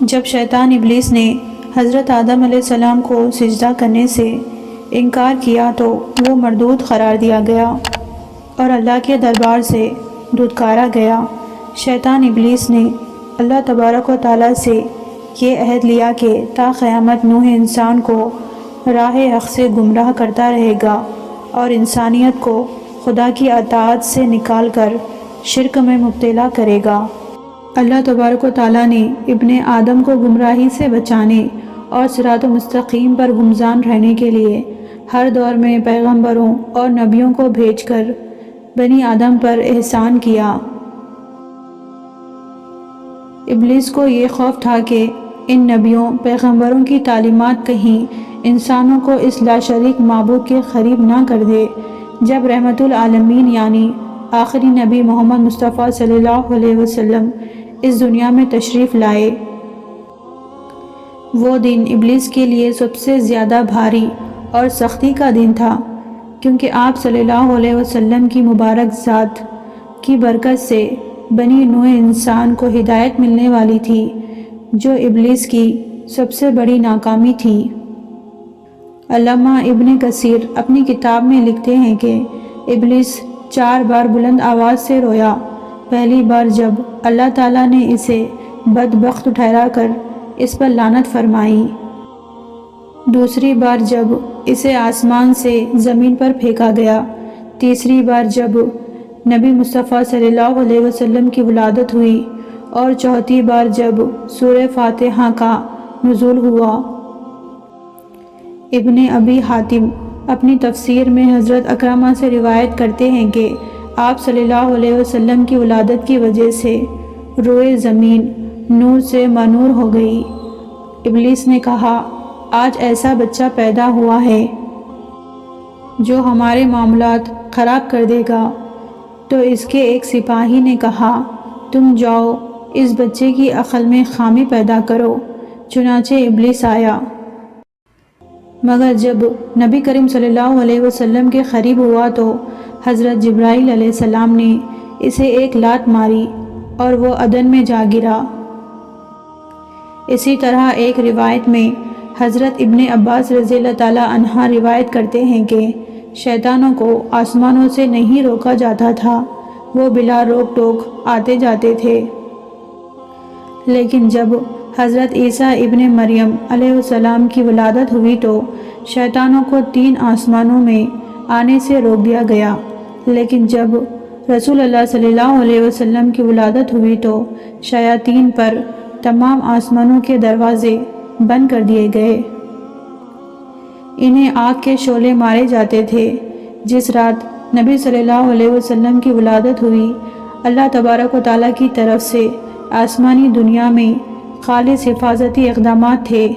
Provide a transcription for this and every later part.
جب شیطان ابلیس نے حضرت آدم علیہ السلام کو سجدہ کرنے سے انکار کیا تو وہ مردود قرار دیا گیا اور اللہ کے دربار سے دھتکارا گیا۔ شیطان ابلیس نے اللہ تبارک و تعالیٰ سے یہ عہد لیا کہ تا قیامت نوح انسان کو راہ حق سے گمراہ کرتا رہے گا اور انسانیت کو خدا کی اطاعت سے نکال کر شرک میں مبتلا کرے گا۔ اللہ تبارک و تعالیٰ نے ابن آدم کو گمراہی سے بچانے اور صراط مستقیم پر گمزان رہنے کے لیے ہر دور میں پیغمبروں اور نبیوں کو بھیج کر بنی آدم پر احسان کیا۔ ابلیس کو یہ خوف تھا کہ ان نبیوں پیغمبروں کی تعلیمات کہیں انسانوں کو اس لاشریک معبود کے قریب نہ کر دے۔ جب رحمت العالمین یعنی آخری نبی محمد مصطفیٰ صلی اللہ علیہ وسلم اس دنیا میں تشریف لائے، وہ دن ابلیس کے لیے سب سے زیادہ بھاری اور سختی کا دن تھا، کیونکہ آپ صلی اللہ علیہ وسلم کی مبارک ذات کی برکت سے بنی نوع انسان کو ہدایت ملنے والی تھی، جو ابلیس کی سب سے بڑی ناکامی تھی۔ علامہ ابن کثیر اپنی کتاب میں لکھتے ہیں کہ ابلیس 4 بار بلند آواز سے رویا۔ پہلی بار جب اللہ تعالیٰ نے اسے بدبخت ٹھہرا کر اس پر لعنت فرمائی، دوسری بار جب اسے آسمان سے زمین پر پھینکا گیا، تیسری بار جب نبی مصطفیٰ صلی اللہ علیہ وسلم کی ولادت ہوئی، اور چوتھی بار جب سورہ فاتحہ کا نزول ہوا۔ ابن ابی حاتم اپنی تفسیر میں حضرت اکرمہ سے روایت کرتے ہیں کہ آپ صلی اللہ علیہ وسلم کی ولادت کی وجہ سے روئے زمین نور سے منور ہو گئی۔ ابلیس نے کہا، آج ایسا بچہ پیدا ہوا ہے جو ہمارے معاملات خراب کر دے گا۔ تو اس کے ایک سپاہی نے کہا، تم جاؤ اس بچے کی عقل میں خامی پیدا کرو۔ چنانچہ ابلیس آیا، مگر جب نبی کریم صلی اللہ علیہ وسلم کے قریب ہوا تو حضرت جبرائیل علیہ السلام نے اسے ایک لات ماری اور وہ عدن میں جا گرا۔ اسی طرح ایک روایت میں حضرت ابن عباس رضی اللہ تعالیٰ عنہ روایت کرتے ہیں کہ شیطانوں کو آسمانوں سے نہیں روکا جاتا تھا، وہ بلا روک ٹوک آتے جاتے تھے، لیکن جب حضرت عیسیٰ ابن مریم علیہ السلام کی ولادت ہوئی تو شیطانوں کو 3 آسمانوں میں آنے سے روک دیا گیا، لیکن جب رسول اللہ صلی اللہ علیہ وسلم کی ولادت ہوئی تو شیاطین پر تمام آسمانوں کے دروازے بند کر دیے گئے۔ انہیں آگ کے شعلے مارے جاتے تھے۔ جس رات نبی صلی اللہ علیہ وسلم کی ولادت ہوئی، اللہ تبارک و تعالیٰ کی طرف سے آسمانی دنیا میں خالص حفاظتی اقدامات تھے،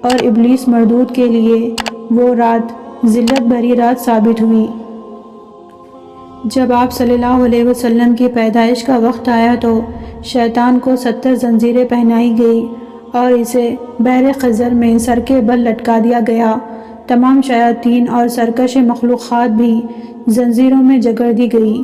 اور ابلیس مردود کے لیے وہ رات ذلت بھری رات ثابت ہوئی۔ جب آپ صلی اللہ علیہ وسلم کی پیدائش کا وقت آیا تو شیطان کو 70 زنجیریں پہنائی گئی اور اسے بحر خضر میں سر کے بل لٹکا دیا گیا۔ تمام شیاطین اور سرکش مخلوقات بھی زنجیروں میں جکڑ دی گئی۔